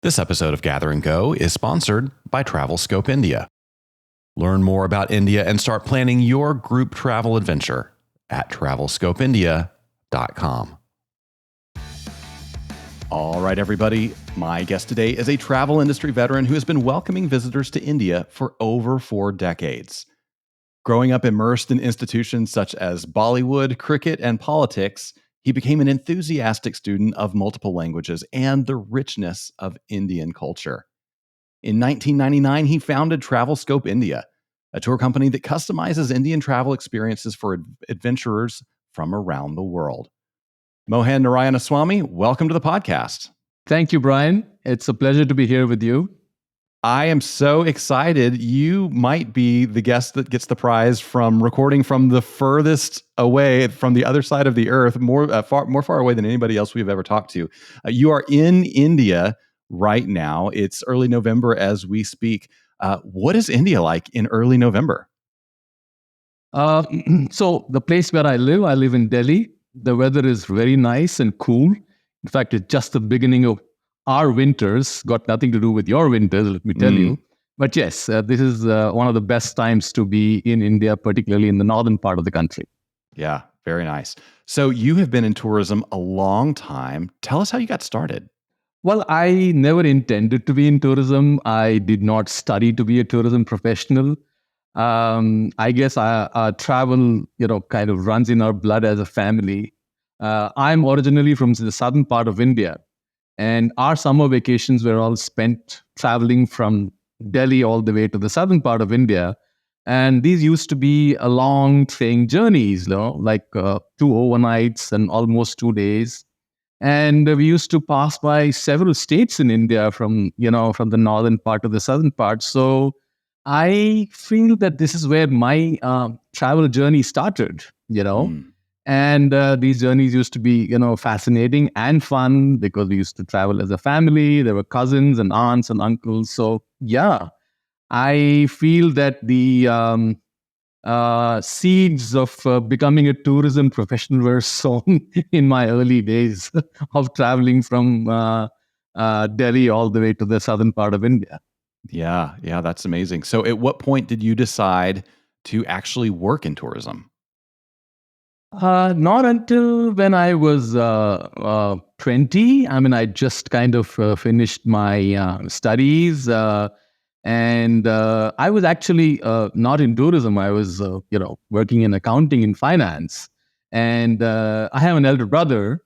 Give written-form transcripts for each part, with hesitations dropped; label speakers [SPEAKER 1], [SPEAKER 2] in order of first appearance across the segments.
[SPEAKER 1] This episode of Gather and Go is sponsored by TravelScope India. Learn more about India and start planning your group travel adventure at travelscopeindia.com. All right, everybody. My guest today is a travel industry veteran who has been welcoming visitors to India for over 4 decades. Growing up immersed in institutions such as Bollywood, cricket, and politics, he became an enthusiastic student of multiple languages and the richness of Indian culture. In 1999, he founded TravelScope India, a tour company that customizes Indian travel experiences for adventurers from around the world. Mohan Narayanaswamy, welcome to the podcast.
[SPEAKER 2] Thank you, Brian. It's a pleasure to be here with you.
[SPEAKER 1] I am so excited. You might be the guest that gets the prize from recording from the furthest away, from the other side of the earth, more far away than anybody else we've ever talked to. You are in India right now. It's early November as we speak. What is India like in early November?
[SPEAKER 2] So the place where I live in Delhi. The weather is very nice and cool. In fact, it's just the beginning of our winters. Got nothing to do with your winters, let me tell you. But yes, this is one of the best times to be in India, particularly in the northern part of the country.
[SPEAKER 1] Yeah, very nice. So you have been in tourism a long time. Tell us how you got started.
[SPEAKER 2] Well, I never intended to be in tourism. I did not study to be a tourism professional. I guess travel, kind of runs in our blood as a family. I'm originally from the southern part of India, and our summer vacations were all spent traveling from Delhi all the way to the southern part of India. And these used to be a long train journeys, like 2 overnights and almost 2 days. And we used to pass by several states in India from the northern part to the southern part. So I feel that this is where my travel journey started, And these journeys used to be, fascinating and fun because we used to travel as a family. There were cousins and aunts and uncles. So, yeah, I feel that the seeds of becoming a tourism professional were sown in my early days of traveling from Delhi all the way to the southern part of India.
[SPEAKER 1] Yeah, that's amazing. So at what point did you decide to actually work in tourism?
[SPEAKER 2] Not until when I was 20. I mean, I just kind of finished my studies. And I was actually not in tourism. I was, working in accounting and finance. And I have an elder brother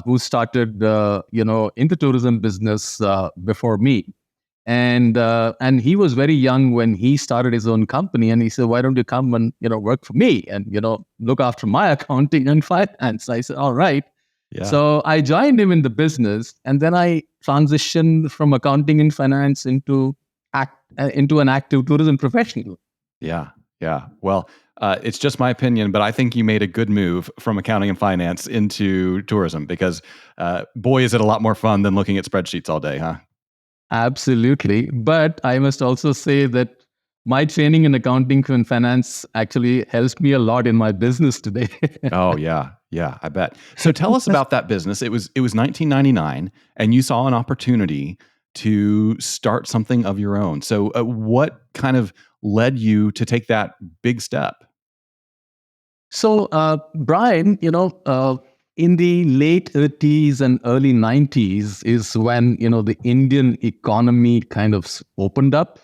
[SPEAKER 2] who started, in the tourism business before me. And he was very young when he started his own company, and he said, "Why don't you come and work for me and look after my accounting and finance?" I said, "All right." Yeah. So I joined him in the business, and then I transitioned from accounting and finance into an active tourism professional.
[SPEAKER 1] Yeah. Well, it's just my opinion, but I think you made a good move from accounting and finance into tourism because, boy, is it a lot more fun than looking at spreadsheets all day, huh?
[SPEAKER 2] Absolutely. But I must also say that my training in accounting and finance actually helps me a lot in my business today.
[SPEAKER 1] Oh, yeah, I bet. So tell us about that business. It was 1999, and you saw an opportunity to start something of your own. So what kind of led you to take that big step?
[SPEAKER 2] So, Brian, in the late 30s and early 90s is when, the Indian economy kind of opened up.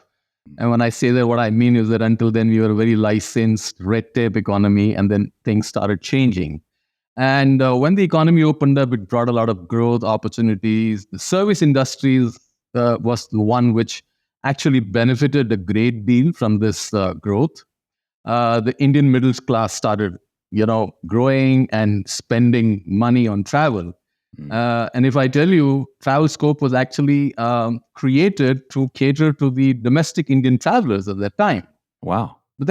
[SPEAKER 2] And when I say that, what I mean is that until then, we were a very licensed, red tape economy, and then things started changing. And when the economy opened up, it brought a lot of growth opportunities. The service industries was the one which actually benefited a great deal from this growth. The Indian middle class started growing and spending money on travel. And if I tell you, TravelScope was actually created to cater to the domestic Indian travelers at that time.
[SPEAKER 1] Wow.
[SPEAKER 2] But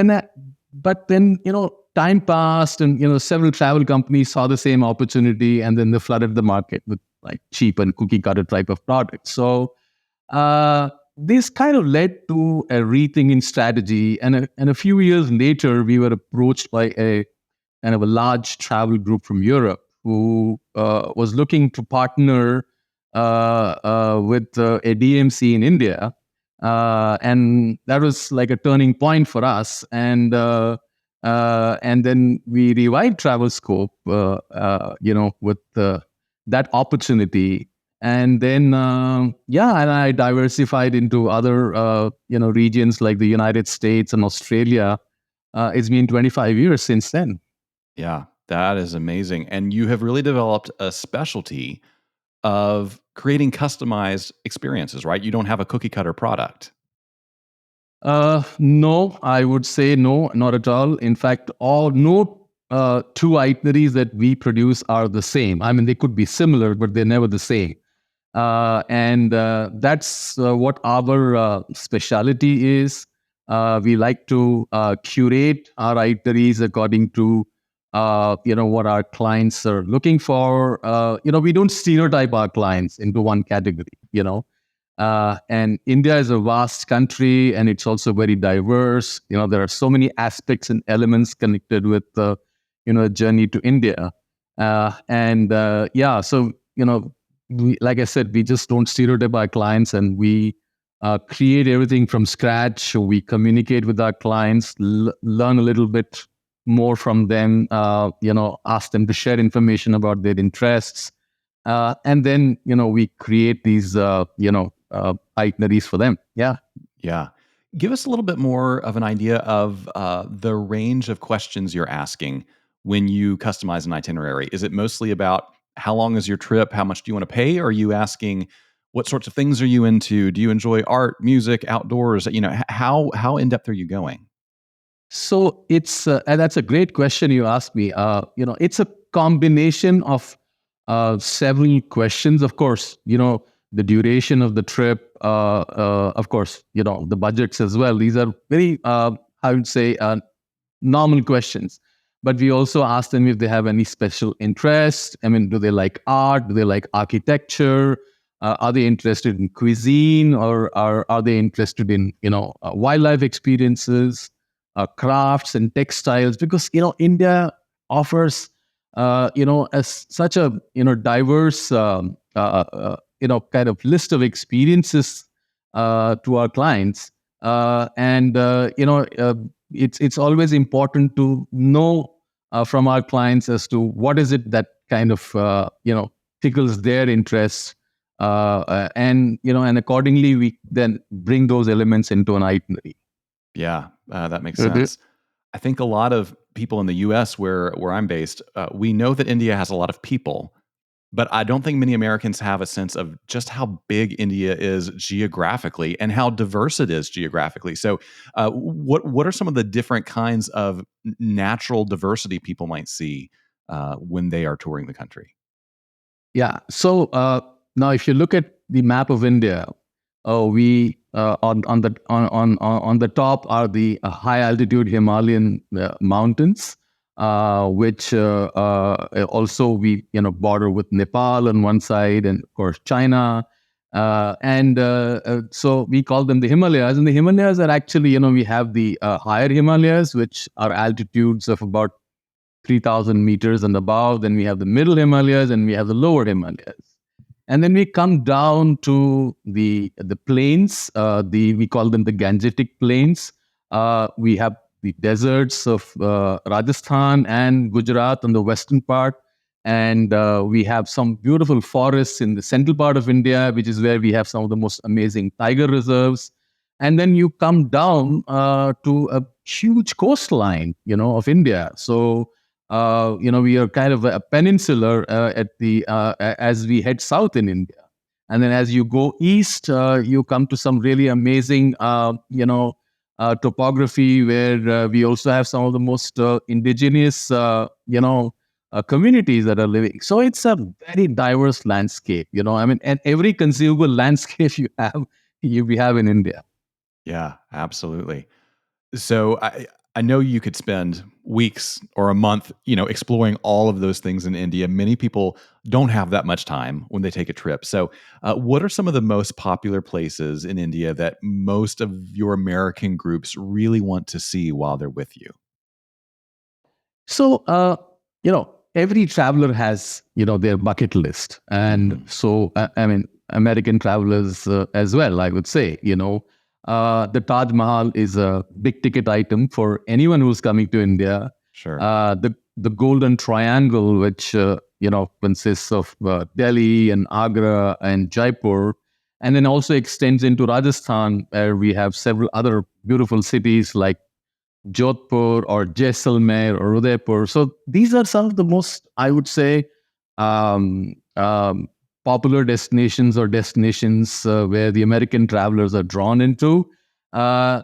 [SPEAKER 2] then, time passed and, several travel companies saw the same opportunity and then they flooded the market with like cheap and cookie cutter type of products. So this kind of led to a rethinking strategy. And a few years later, we were approached by a kind of a large travel group from Europe who was looking to partner with a DMC in India, and that was like a turning point for us. And then we revived Travel Scope, with that opportunity. And then, and I diversified into other, regions like the United States and Australia. It's been 25 years since then.
[SPEAKER 1] Yeah, that is amazing. And you have really developed a specialty of creating customized experiences, right? You don't have a cookie cutter product.
[SPEAKER 2] No, I would say no, not at all. In fact, all no two itineraries that we produce are the same. I mean, they could be similar, but they're never the same. And that's what our specialty is. We like to curate our itineraries according to what our clients are looking for. We don't stereotype our clients into one category. And India is a vast country, and it's also very diverse. There are so many aspects and elements connected with a journey to India. So like I said, we just don't stereotype our clients, and we create everything from scratch. We communicate with our clients, learn a little bit more from them. Ask them to share information about their interests, and then we create these itineraries for them. Yeah.
[SPEAKER 1] Yeah. Give us a little bit more of an idea of the range of questions you're asking when you customize an itinerary. Is it mostly about how long is your trip? How much do you want to pay? Or are you asking what sorts of things are you into? Do you enjoy art, music, outdoors? How in depth are you going?
[SPEAKER 2] So it's and that's a great question you asked me. It's a combination of several questions. Of course, the duration of the trip. Of course, the budgets as well. These are very, I would say, normal questions. But we also ask them if they have any special interest. I mean, do they like art? Do they like architecture? Are they interested in cuisine, or are they interested in wildlife experiences, crafts and textiles? Because India offers such a diverse kind of list of experiences to our clients, and it's always important to know from our clients as to what is it that kind of tickles their interests, and accordingly we then bring those elements into an itinerary.
[SPEAKER 1] Yeah, that makes
[SPEAKER 2] Mhm.
[SPEAKER 1] sense. I think a lot of people in the U.S. where I'm based, we know that India has a lot of people, but I don't think many Americans have a sense of just how big India is geographically and how diverse it is geographically. So, what are some of the different kinds of natural diversity people might see when they are touring the country?
[SPEAKER 2] Yeah. So now, if you look at the map of India, we on the top are the high altitude Himalayan mountains, which also we border with Nepal on one side, and of course China. So we call them the Himalayas, and the Himalayas are actually we have the higher Himalayas, which are altitudes of about 3,000 meters and above. Then we have the middle Himalayas, and we have the lower Himalayas. And then we come down to the plains. We call them the Gangetic Plains. We have the deserts of Rajasthan and Gujarat on the western part, and we have some beautiful forests in the central part of India, which is where we have some of the most amazing tiger reserves. And then you come down to a huge coastline, of India. So we are kind of a peninsular as we head south in India. And then as you go east, you come to some really amazing, topography where we also have some of the most indigenous, communities that are living. So it's a very diverse landscape, I mean, and every conceivable landscape we have in India.
[SPEAKER 1] Yeah, absolutely. So I know you could spend weeks or a month, exploring all of those things in India. Many people don't have that much time when they take a trip. So, what are some of the most popular places in India that most of your American groups really want to see while they're with you?
[SPEAKER 2] So, every traveler has, their bucket list. And so, I mean, American travelers as well, I would say, the Taj Mahal is a big ticket item for anyone who's coming to India.
[SPEAKER 1] Sure.
[SPEAKER 2] The Golden Triangle, which, consists of Delhi and Agra and Jaipur, and then also extends into Rajasthan, where we have several other beautiful cities like Jodhpur or Jaisalmer or Udaipur. So these are some of the most, I would say, um, um, popular destinations or destinations where the American travelers are drawn into.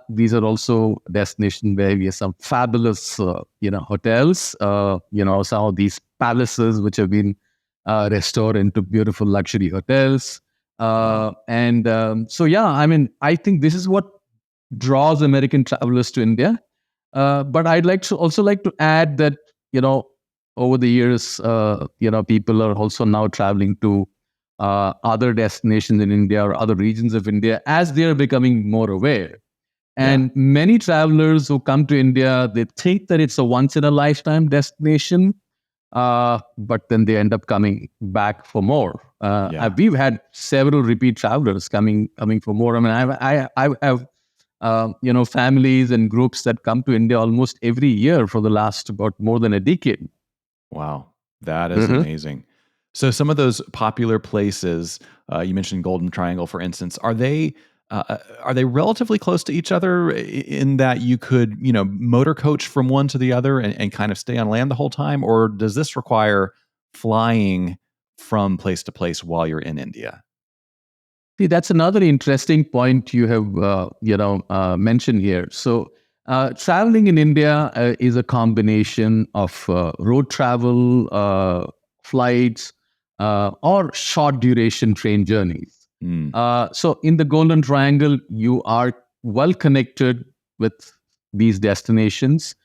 [SPEAKER 2] These are also destinations where we have some fabulous, hotels. Some of these palaces which have been restored into beautiful luxury hotels. And so, yeah, I mean, I think this is what draws American travelers to India. But I'd also like to add that, over the years, people are also now traveling to other destinations in India or other regions of India as they are becoming more aware. And many travelers who come to India, they think that it's a once in a lifetime destination, but then they end up coming back for more. We've had several repeat travelers coming for more. I mean, I have families and groups that come to India almost every year for the last about more than a decade.
[SPEAKER 1] Wow, that is amazing. So some of those popular places, you mentioned Golden Triangle, for instance, are they relatively close to each other in that you could, motor coach from one to the other and kind of stay on land the whole time? Or does this require flying from place to place while you're in India?
[SPEAKER 2] See, that's another interesting point you have, mentioned here. So, traveling in India is a combination of road travel, flights, or short duration train journeys. So, in the Golden Triangle, you are well connected with these destinations.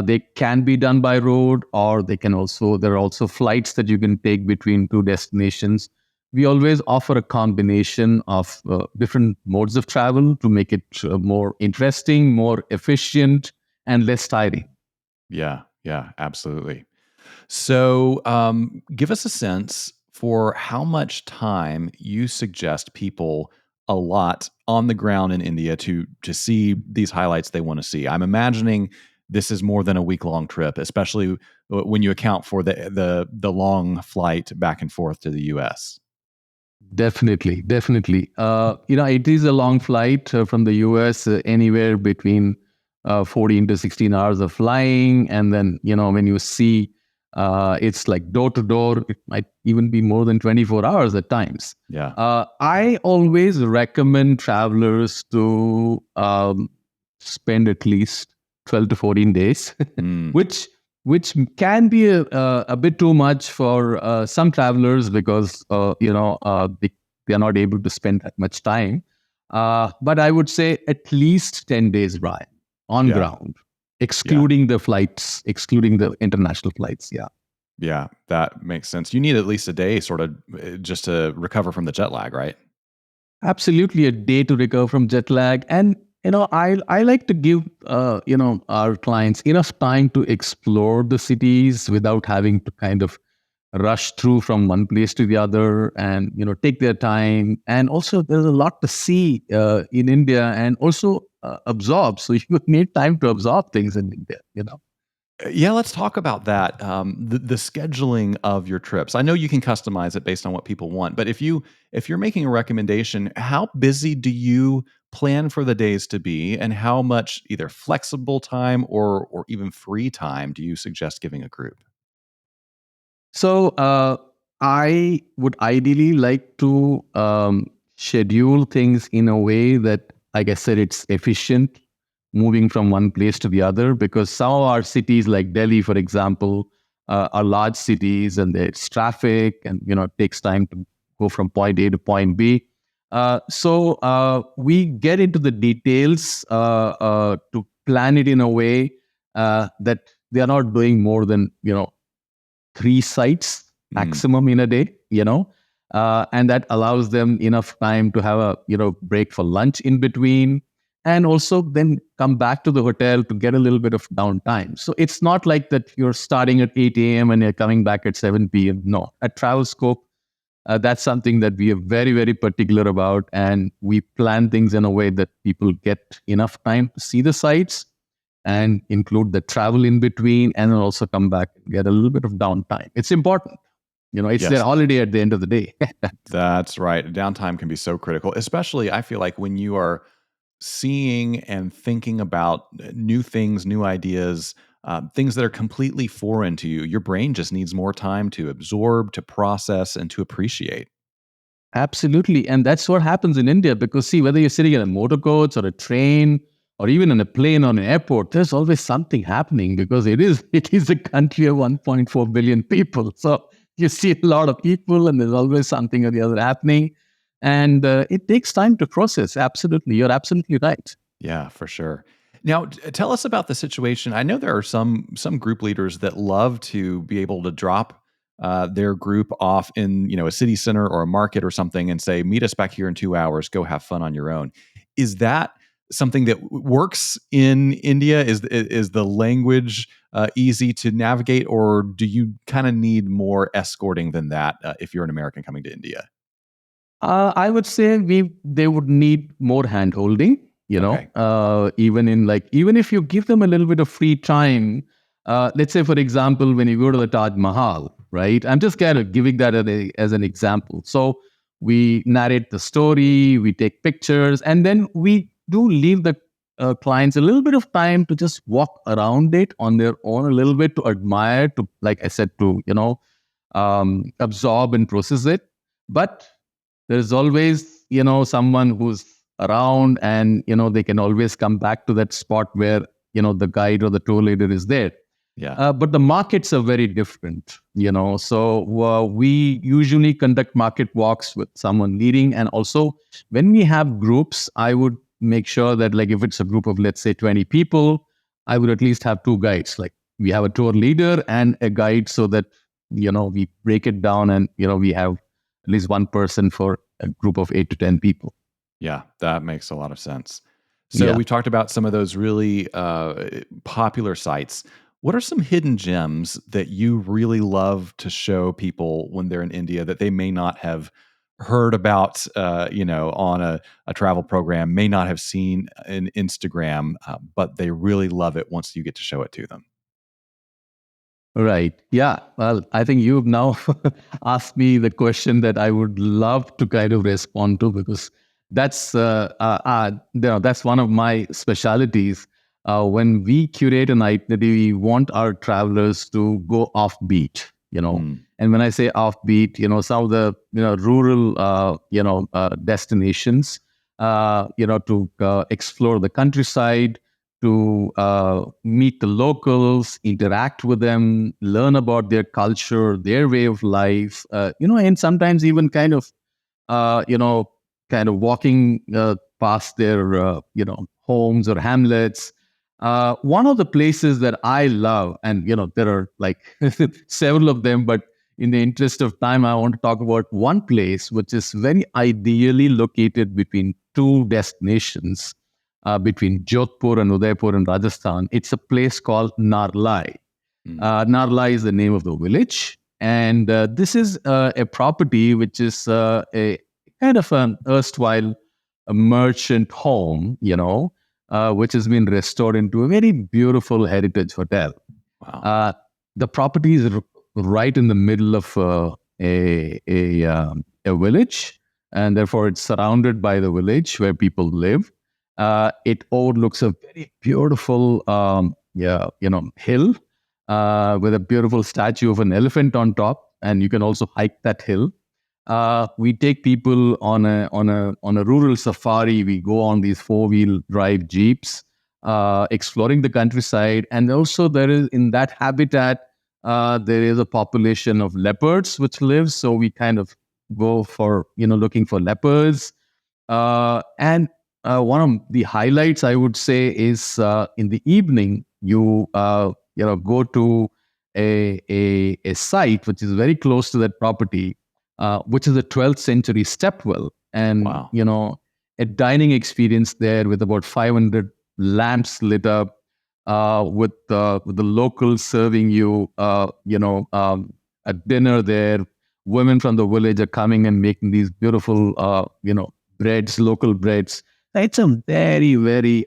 [SPEAKER 2] They can be done by road, or there are also flights that you can take between two destinations. We always offer a combination of different modes of travel to make it more interesting, more efficient, and less tiring.
[SPEAKER 1] Yeah, absolutely. So, give us a sense for how much time you suggest people allot on the ground in India to see these highlights they want to see. I'm imagining this is more than a week long trip, especially when you account for the long flight back and forth to the U.S.
[SPEAKER 2] Definitely, definitely. It is a long flight from the US, anywhere between 14 to 16 hours of flying. And then, when you see it's like door to door, it might even be more than 24 hours at times.
[SPEAKER 1] Yeah.
[SPEAKER 2] I always recommend travelers to spend at least 12 to 14 days, which can be a bit too much for some travelers because they are not able to spend that much time. But I would say at least 10 days ride on ground, excluding the flights, excluding the international flights. Yeah.
[SPEAKER 1] Yeah, that makes sense. You need at least a day sort of just to recover from the jet lag, right?
[SPEAKER 2] Absolutely, a day to recover from jet lag. And I like to give our clients enough time to explore the cities without having to kind of rush through from one place to the other, and take their time. And also there's a lot to see in India, and also absorb, so you need time to absorb things in India.
[SPEAKER 1] Yeah, let's talk about that. The scheduling of your trips. I know you can customize it based on what people want, but if you're making a recommendation, how busy do you plan for the days to be, and how much either flexible time or even free time do you suggest giving a group?
[SPEAKER 2] So I would ideally like to schedule things in a way that, like I said, it's efficient, moving from one place to the other, because some of our cities, like Delhi, for example, are large cities, and there's traffic, and it takes time to go from point A to point B. So we get into the details to plan it in a way that they are not doing more than 3 sites maximum in a day, and that allows them enough time to have a break for lunch in between, and also then come back to the hotel to get a little bit of downtime. So it's not like that you're starting at 8 a.m. and you're coming back at 7 p.m. No, at Travel Scope, that's something that we are very, very particular about. And we plan things in a way that people get enough time to see the sites and include the travel in between, and then also come back and get a little bit of downtime. It's important. It's their
[SPEAKER 1] Yes,
[SPEAKER 2] holiday at the end of the day.
[SPEAKER 1] that's right. Downtime can be so critical, especially I feel like when you are seeing and thinking about new things, new ideas, things that are completely foreign to you. Your brain just needs more time to absorb, to process, and to appreciate.
[SPEAKER 2] Absolutely. And that's what happens in India because, see, whether you're sitting in a motor coach or a train or even in a plane or an airport, there's always something happening because it is a country of 1.4 billion people. So you see a lot of people and there's always something or the other happening. And it takes time to process. Absolutely. You're absolutely right.
[SPEAKER 1] Yeah, for sure. Now, tell us about the situation. I know there are some group leaders that love to be able to drop their group off in a city center or a market or something, and say, "Meet us back here in 2 hours. Go have fun on your own." Is that something that works in India? Is the language easy to navigate, or do you kind of need more escorting than that if you're an American coming to India?
[SPEAKER 2] I would say they would need more hand holding,
[SPEAKER 1] Okay.
[SPEAKER 2] even if you give them a little bit of free time. Let's say, for example, when you go to the Taj Mahal, right? I'm just kind of giving that as an example. So we narrate the story, we take pictures, and then we do leave the clients a little bit of time to just walk around it on their own a little bit to admire, to, like I said, to absorb and process it. But there's always someone who's around, and they can always come back to that spot where the guide or the tour leader is there.
[SPEAKER 1] Yeah.
[SPEAKER 2] But the markets are very different, so we usually conduct market walks with someone leading. And also when we have groups, I would make sure that, like, if it's a group of, let's say, 20 people, I would at least have two guides. Like, we have a tour leader and a guide, so that we break it down, and we have at least one person for a group of 8 to 10 people.
[SPEAKER 1] Yeah, that makes a lot of sense. So
[SPEAKER 2] Yeah.
[SPEAKER 1] we talked about some of those really popular sites. What are some hidden gems that you really love to show people when they're in India that they may not have heard about, on a travel program, may not have seen in Instagram, but they really love it once you get to show it to them?
[SPEAKER 2] Right. Yeah. Well, I think you've now asked me the question that I would love to kind of respond to, because that's one of my specialities. When we curate an itinerary, we want our travelers to go offbeat.
[SPEAKER 1] Mm,
[SPEAKER 2] And when I say offbeat, some of the rural destinations, to explore the countryside, to meet the locals, interact with them, learn about their culture, their way of life, and sometimes even uh, you know, kind of walking past their, homes or hamlets. One of the places that I love, and there are like several of them, but in the interest of time, I want to talk about one place which is very ideally located between two destinations, between Jodhpur and Udaipur in Rajasthan. It's a place called Narlai.
[SPEAKER 1] mm.
[SPEAKER 2] Narlai is the name of the village. And this is a property which is a kind of an erstwhile a merchant home, which has been restored into a very beautiful heritage hotel.
[SPEAKER 1] Wow.
[SPEAKER 2] Uh, the property is right in the middle of a village, and therefore it's surrounded by the village where people live. It overlooks a very beautiful, hill with a beautiful statue of an elephant on top, and you can also hike that hill. We take people on a rural safari. We go on these 4-wheel drive jeeps, exploring the countryside, and also there is, in that habitat, there is a population of leopards which lives. So we kind of go for looking for leopards. And one of the highlights, I would say, is in the evening you go to a site which is very close to that property, which is a 12th century stepwell. And
[SPEAKER 1] Wow.
[SPEAKER 2] a dining experience there with about 500 lamps lit up, with the locals serving you, a dinner there. Women from the village are coming and making these beautiful, breads, local breads. It's a very, very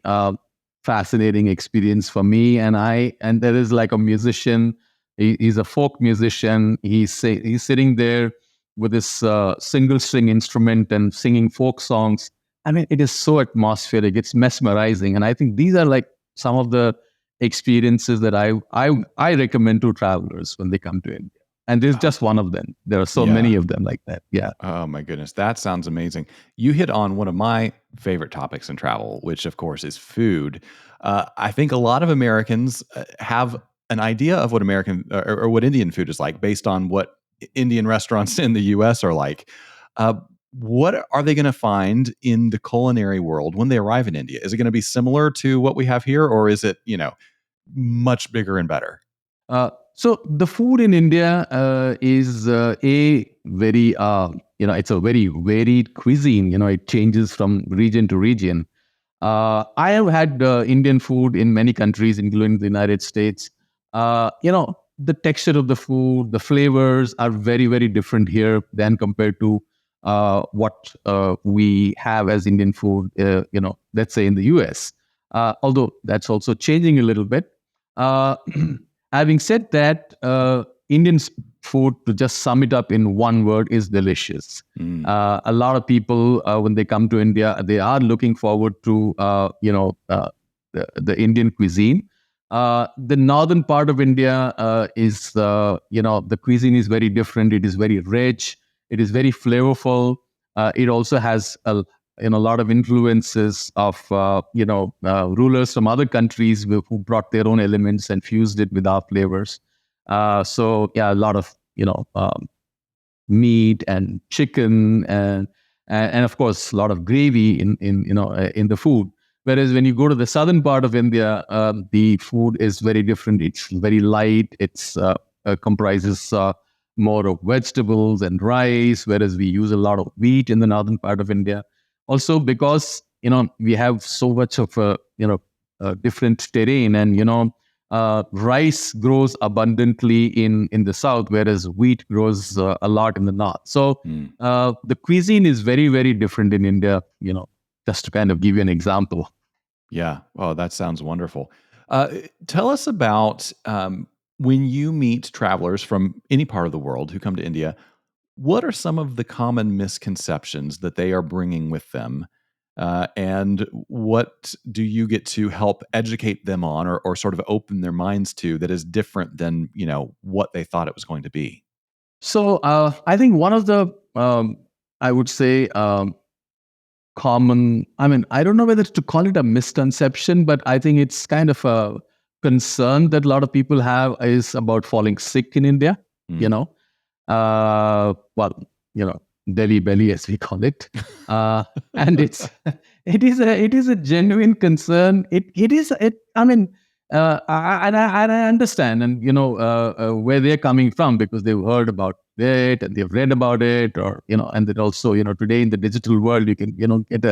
[SPEAKER 2] fascinating experience for me. And there is like a musician. He's a folk musician. He's sitting there with this single string instrument and singing folk songs. I mean, it is so atmospheric. It's mesmerizing, and I think these are like some of the experiences that I recommend to travelers when they come to India. And this is just one of them. There are so many
[SPEAKER 1] Yeah.
[SPEAKER 2] of them like that. Yeah.
[SPEAKER 1] Oh my goodness, that sounds amazing. You hit on one of my favorite topics in travel, which of course is food. I think a lot of Americans have an idea of what American or what Indian food is like based on what Indian restaurants in the U.S. are like. Uh, what are they going to find in the culinary world when they arrive in India? Is it going to be similar to what we have here, or is it much bigger and better?
[SPEAKER 2] So the food in India is a very, it's a very varied cuisine. It changes from region to region. I have had Indian food in many countries, including the United States. The texture of the food, the flavors are very, very different here than compared to what we have as Indian food, let's say in the US. Although that's also changing a little bit. Uh, Having said that, food, to just sum it up in one word, is delicious.
[SPEAKER 1] Mm.
[SPEAKER 2] A lot of people, when they come to India, they are looking forward to the Indian cuisine. The northern part of India is the cuisine is very different. It is very rich. It is very flavorful. It also has a lot of influences of rulers from other countries who brought their own elements and fused it with our flavors. So yeah, a lot of meat and chicken and of course a lot of gravy in the food. Whereas when you go to the southern part of India, the food is very different. It's very light. It's comprises more of vegetables and rice, whereas we use a lot of wheat in the northern part of India. Also because we have so much of a different terrain, and rice grows abundantly in the south, whereas wheat grows a lot in the north. So
[SPEAKER 1] Mm.
[SPEAKER 2] the cuisine is very, very different in India. Just to kind of give you an example.
[SPEAKER 1] Yeah. Oh, that sounds wonderful. Tell us about when you meet travelers from any part of the world who come to India. What are some of the common misconceptions that they are bringing with them? And what do you get to help educate them on or sort of open their minds to that is different than, what they thought it was going to be?
[SPEAKER 2] So I think one of the I would say common, I mean, I don't know whether to call it a misconception, but I think it's kind of a concern that a lot of people have is about falling sick in India. you
[SPEAKER 1] Mm.
[SPEAKER 2] know well, Delhi belly, as we call it. And it is a genuine concern. I mean, and I understand, and where they're coming from, because they've heard about it and they've read about it, or and then also today in the digital world you can get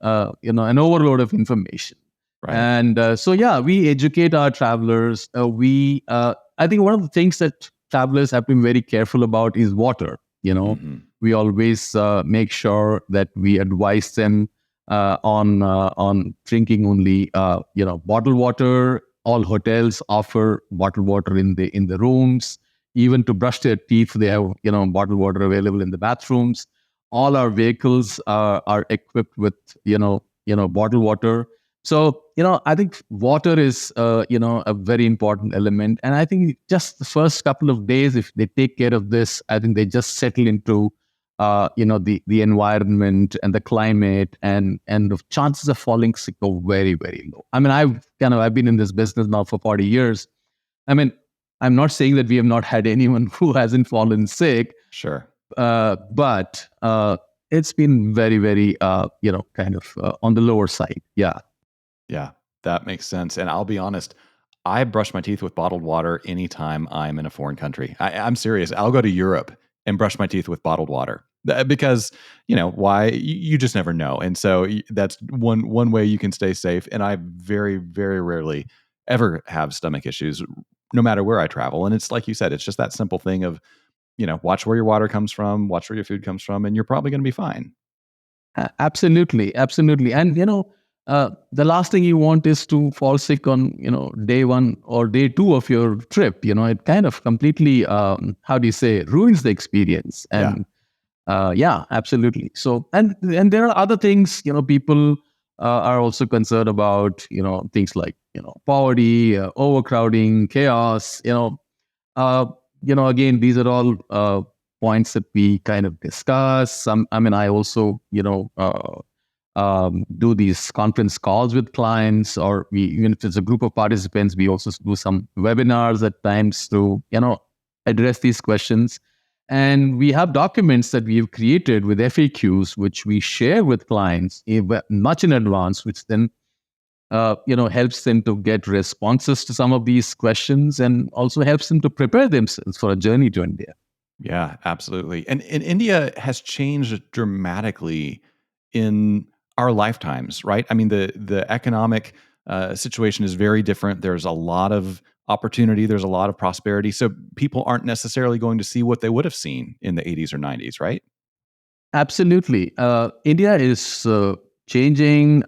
[SPEAKER 2] an overload of information.
[SPEAKER 1] Right.
[SPEAKER 2] And so yeah, we educate our travelers. We I think one of the things that travelers have to be very careful about is water.
[SPEAKER 1] Hmm.
[SPEAKER 2] We always make sure that we advise them on drinking only bottled water. All hotels offer bottled water in the rooms. Even to brush their teeth, they have bottled water available in the bathrooms. All our vehicles are equipped with bottled water. So I think water is a very important element, and I think just the first couple of days, if they take care of this, I think they just settle into the environment and the climate, and the chances of falling sick are very, very low. I mean, I've been in this business now for 40 years. I mean, I'm not saying that we have not had anyone who hasn't fallen sick,
[SPEAKER 1] Sure.
[SPEAKER 2] but it's been very, very kind of on the lower side. Yeah.
[SPEAKER 1] Yeah, that makes sense. And I'll be honest, I brush my teeth with bottled water anytime I'm in a foreign country. I'm serious. I'll go to Europe and brush my teeth with bottled water. Because why you just never know, and so that's one way you can stay safe. And I very, very rarely ever have stomach issues, no matter where I travel. And it's like you said, it's just that simple thing of watch where your water comes from, watch where your food comes from, and you're probably going to be fine.
[SPEAKER 2] Absolutely, absolutely. And the last thing you want is to fall sick on day one or day two of your trip. It kind of completely how do you say, ruins the experience.
[SPEAKER 1] Yeah.
[SPEAKER 2] And yeah, absolutely. So and there are other things. People are also concerned about things like poverty, overcrowding, chaos. Uh, again, these are all points that we kind of discuss. I also, do these conference calls with clients, or even if it's a group of participants, we also do some webinars at times to, address these questions. And we have documents that we've created with FAQs, which we share with clients much in advance, which then helps them to get responses to some of these questions and also helps them to prepare themselves for a journey to India.
[SPEAKER 1] Yeah, absolutely. And India has changed dramatically in our lifetimes, right? I mean, the economic situation is very different. There's a lot of opportunity. There's a lot of prosperity. So people aren't necessarily going to see what they would have seen in the 80s or 90s, right?
[SPEAKER 2] Absolutely. India is changing.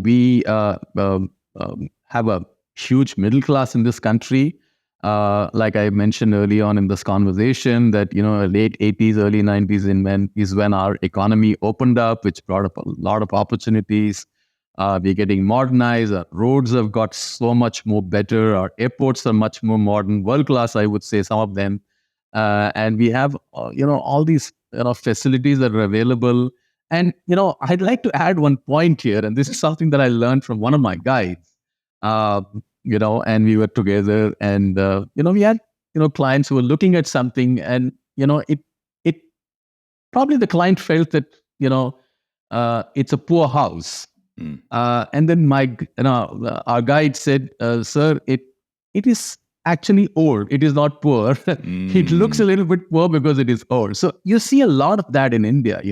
[SPEAKER 2] We have a huge middle class in this country. Like I mentioned early on in this conversation, that late 80s, early 90s is when our economy opened up, which brought up a lot of opportunities. We're getting modernized. Our roads have got so much more better. Our airports are much more modern, world class, I would say, some of them. And we have all these facilities that are available. And I'd like to add one point here, and this is something that I learned from one of my guides. uh, and we were together, and we had clients who were looking at something, and it probably the client felt that it's a poor house.
[SPEAKER 1] Mm.
[SPEAKER 2] And then our guide said, sir, it is actually old. It is not poor. It looks a little bit poor because it is old. So you see a lot of that in India,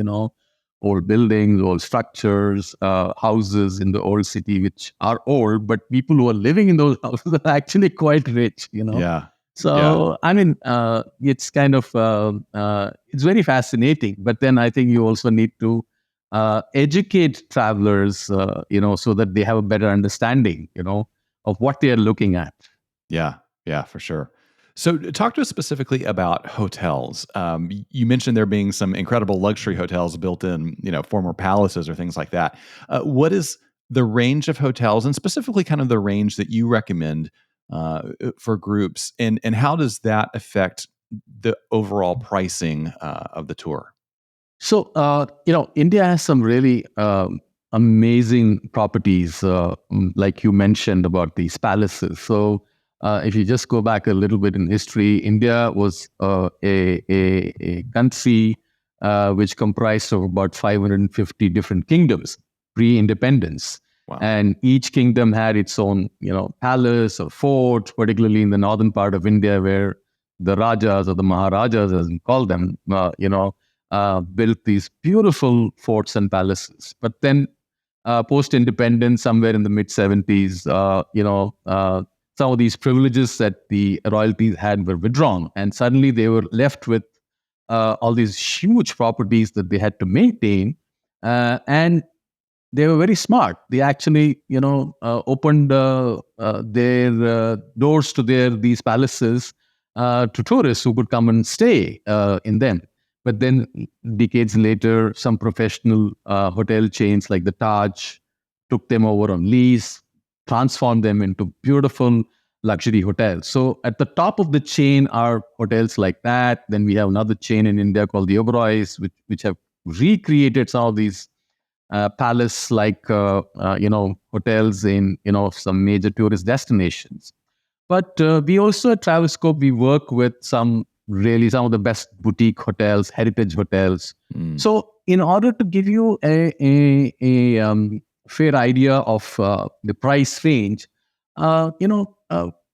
[SPEAKER 2] old buildings, old structures, houses in the old city, which are old, but people who are living in those houses are actually quite rich,
[SPEAKER 1] Yeah.
[SPEAKER 2] So, it's kind of, it's very fascinating. But then I think you also need to educate travelers, so that they have a better understanding, of what they are looking at.
[SPEAKER 1] Yeah. Yeah, for sure. So, talk to us specifically about hotels. You mentioned there being some incredible luxury hotels built in, former palaces or things like that. What is the range of hotels, and specifically, kind of the range that you recommend for groups, and how does that affect the overall pricing of the tour?
[SPEAKER 2] So, India has some really amazing properties, like you mentioned about these palaces. So, if you just go back a little bit in history, India was a country which comprised of about 550 different kingdoms pre-independence.
[SPEAKER 1] Wow.
[SPEAKER 2] And each kingdom had its own, palace or fort, particularly in the northern part of India, where the Rajas or the Maharajas, as we call them, built these beautiful forts and palaces. But then, post-independence, somewhere in the mid-70s, some of these privileges that the royalties had were withdrawn, and suddenly they were left with all these huge properties that they had to maintain. And they were very smart. They actually, opened their doors to these palaces to tourists who could come and stay in them. But then, decades later, some professional hotel chains like the Taj took them over on lease, transformed them into beautiful luxury hotels. So at the top of the chain are hotels like that. Then we have another chain in India called the Oberois, which have recreated some of these palace like hotels in some major tourist destinations. But we also at Travelscope, we work with some of the best boutique hotels, heritage hotels.
[SPEAKER 1] Mm.
[SPEAKER 2] So in order to give you a fair idea of the price range,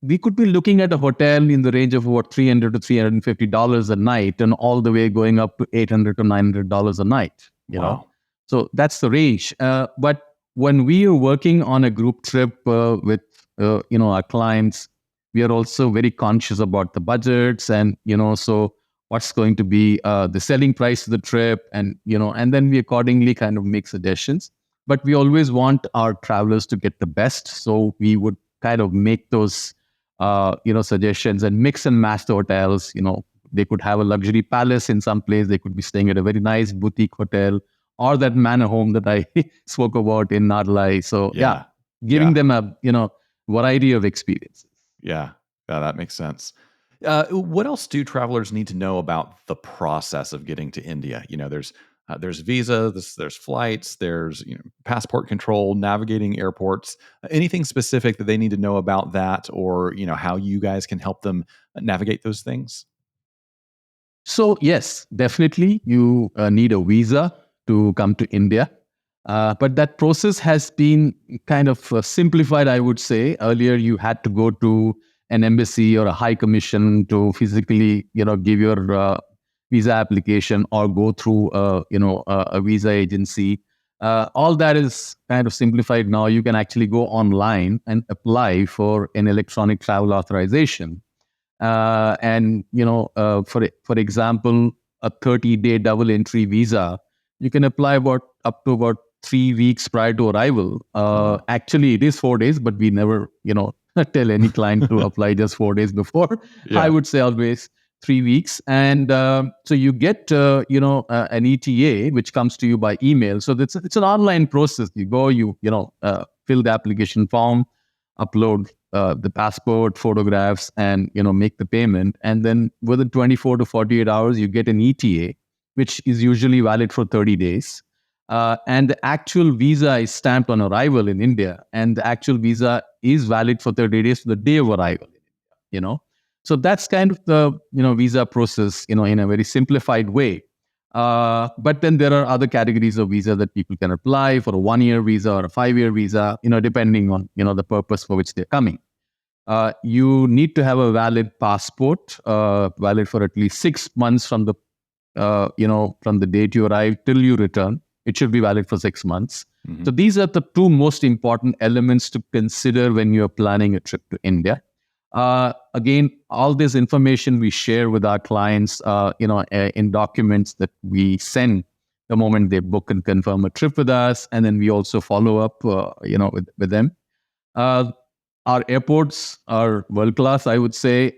[SPEAKER 2] we could be looking at a hotel in the range of about $300 to $350 a night, and all the way going up to $800 to $900 a night.
[SPEAKER 1] Wow.
[SPEAKER 2] So that's the range. But when we are working on a group trip with our clients, we are also very conscious about the budgets, and so what's going to be the selling price of the trip, and and then we accordingly kind of make suggestions. But we always want our travelers to get the best, so we would kind of make those suggestions and mix and match the hotels. They could have a luxury palace in some place, they could be staying at a very nice boutique hotel, or that manor home that I spoke about in Narlai. So
[SPEAKER 1] Yeah.
[SPEAKER 2] giving them a variety of experiences.
[SPEAKER 1] Yeah, that makes sense. What else do travelers need to know about the process of getting to India? There's visa, there's flights, there's passport control, navigating airports. Anything specific that they need to know about that, or how you guys can help them navigate those things?
[SPEAKER 2] So yes, definitely you need a visa to come to India. But that process has been kind of simplified, I would say. Earlier, you had to go to an embassy or a high commission to physically, give your visa application, or go through, a visa agency. All that is kind of simplified now. You can actually go online and apply for an electronic travel authorization. And for example, a 30-day double entry visa, you can apply up to about 3 weeks prior to arrival. Actually, it is 4 days, but we never tell any client to apply just 4 days before.
[SPEAKER 1] Yeah.
[SPEAKER 2] I would say always 3 weeks. And so you get an ETA which comes to you by email. So it's an online process. You go, fill the application form, upload the passport photographs, and make the payment, and then within 24 to 48 hours you get an ETA, which is usually valid for 30 days. And the actual visa is stamped on arrival in India, and the actual visa is valid for 30 days to the day of arrival. So that's kind of the visa process in a very simplified way. But then there are other categories of visa that people can apply for: a 1-year visa or a 5-year visa, depending on the purpose for which they're coming. You need to have a valid passport, valid for at least 6 months from the from the date you arrive till you return. It should be valid for 6 months.
[SPEAKER 1] Mm-hmm.
[SPEAKER 2] So these are the two most important elements to consider when you're planning a trip to India. Again, all this information we share with our clients, in documents that we send the moment they book and confirm a trip with us, and then we also follow up, with them. Our airports are world class, I would say.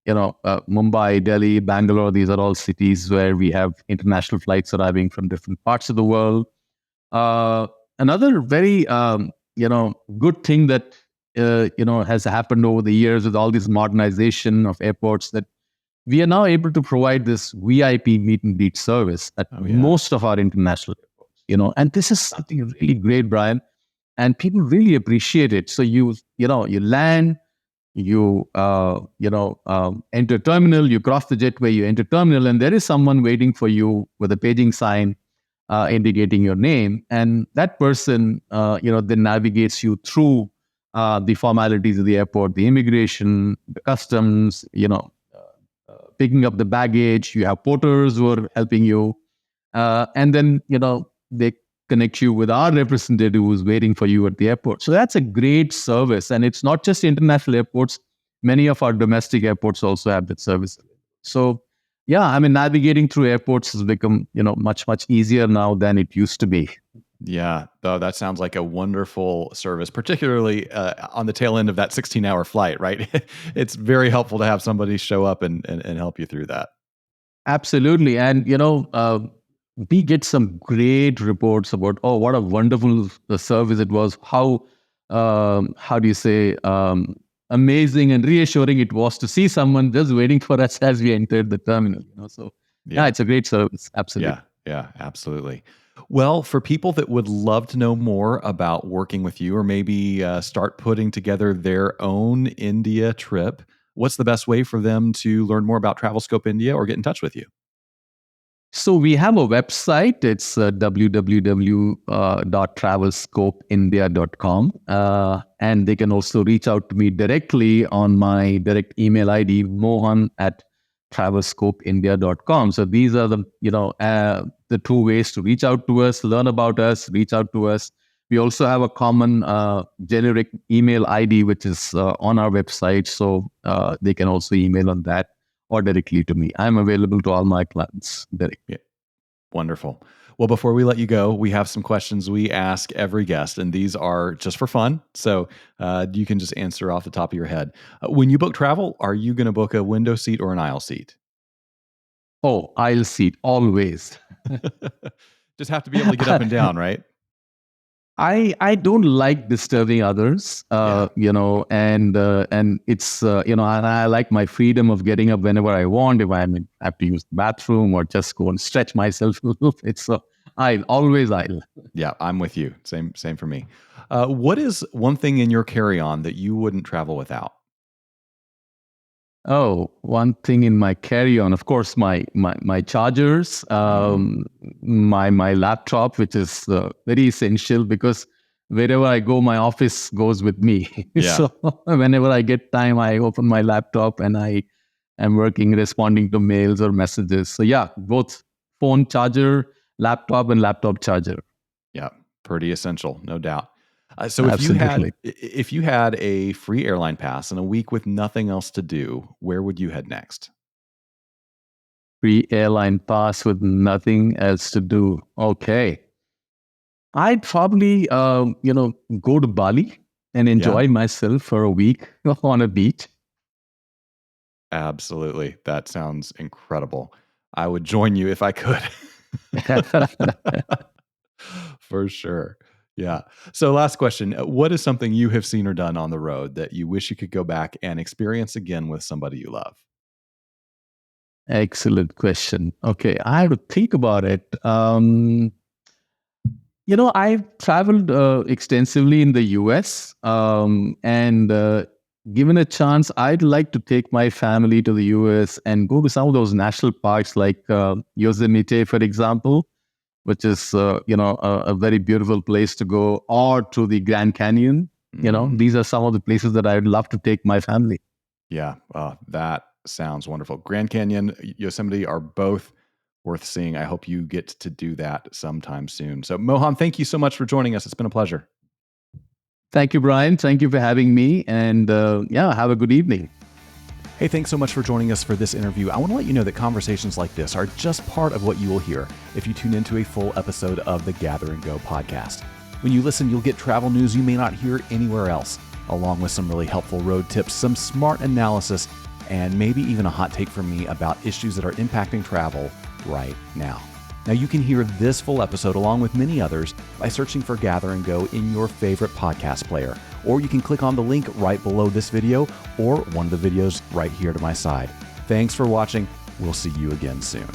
[SPEAKER 2] Mumbai, Delhi, Bangalore, these are all cities where we have international flights arriving from different parts of the world. Another very, good thing that, has happened over the years with all this modernization of airports, that we are now able to provide this VIP meet and greet service at most of our international airports, and this is something really great, Brian, and people really appreciate it. So you land, you enter terminal, you cross the jetway, you enter terminal, and there is someone waiting for you with a paging sign indicating your name, and that person then navigates you through the formalities of the airport, the immigration, the customs, picking up the baggage. You have porters who are helping you, and then they connect you with our representative who's waiting for you at the airport. So that's a great service. And it's not just international airports. Many of our domestic airports also have that service. So navigating through airports has become, much, much easier now than it used to be.
[SPEAKER 1] Yeah, though that sounds like a wonderful service, particularly on the tail end of that 16-hour flight, right? It's very helpful to have somebody show up and help you through that.
[SPEAKER 2] Absolutely. And, we get some great reports about, oh, what a wonderful service it was. How do you say, amazing and reassuring it was to see someone just waiting for us as we entered the terminal. So it's a great service. Absolutely.
[SPEAKER 1] Yeah, absolutely. Well, for people that would love to know more about working with you, or maybe start putting together their own India trip, what's the best way for them to learn more about TravelScope India or get in touch with you?
[SPEAKER 2] So we have a website. It's www.travelscopeindia.com. And they can also reach out to me directly on my direct email ID, mohan@travelscopeindia.com. So these are the two ways to reach out to us, learn about us, reach out to us. We also have a common generic email ID, which is on our website. So they can also email on that or directly to me. I'm available to all my clients directly.
[SPEAKER 1] Yeah. Wonderful. Well, before we let you go, we have some questions we ask every guest, and these are just for fun. So you can just answer off the top of your head. When you book travel, are you going to book a window seat or an aisle seat?
[SPEAKER 2] Oh, aisle seat, always.
[SPEAKER 1] Just have to be able to get up and down, right?
[SPEAKER 2] I don't like disturbing others, and it's and I like my freedom of getting up whenever I want. If I have to use the bathroom or just go and stretch myself a little bit, so I'll.
[SPEAKER 1] Yeah, I'm with you. Same for me. What is one thing in your carry-on that you wouldn't travel without?
[SPEAKER 2] Oh, one thing in my carry-on, of course, my chargers, my laptop, which is very essential because wherever I go, my office goes with me.
[SPEAKER 1] Yeah.
[SPEAKER 2] So whenever I get time, I open my laptop and I am responding to mails or messages. So yeah, both phone charger, laptop, and laptop charger.
[SPEAKER 1] Yeah, pretty essential, no doubt. So
[SPEAKER 2] Absolutely.
[SPEAKER 1] if you had a free airline pass and a week with nothing else to do, where would you head next?
[SPEAKER 2] Free airline pass with nothing else to do. Okay. I'd probably, go to Bali and enjoy myself for a week on a beach.
[SPEAKER 1] Absolutely. That sounds incredible. I would join you if I could. For sure. Yeah. So last question. What is something you have seen or done on the road that you wish you could go back and experience again with somebody you love?
[SPEAKER 2] Excellent question. Okay, I have to think about it. I've traveled extensively in the US, and given a chance, I'd like to take my family to the US and go to some of those national parks like Yosemite, for example, which is a very beautiful place to go, or to the Grand Canyon. These are some of the places that I'd love to take my family.
[SPEAKER 1] Yeah, that sounds wonderful. Grand Canyon, Yosemite are both worth seeing. I hope you get to do that sometime soon. So, Mohan, thank you so much for joining us. It's been a pleasure.
[SPEAKER 2] Thank you, Brian. Thank you for having me. And have a good evening.
[SPEAKER 1] Hey, thanks so much for joining us for this interview. I want to let you know that conversations like this are just part of what you will hear if you tune into a full episode of the Gather and Go podcast. When you listen, you'll get travel news you may not hear anywhere else, along with some really helpful road tips, some smart analysis, and maybe even a hot take from me about issues that are impacting travel right now. Now, you can hear this full episode along with many others by searching for Gather and Go in your favorite podcast player, or you can click on the link right below this video or one of the videos right here to my side. Thanks for watching. We'll see you again soon.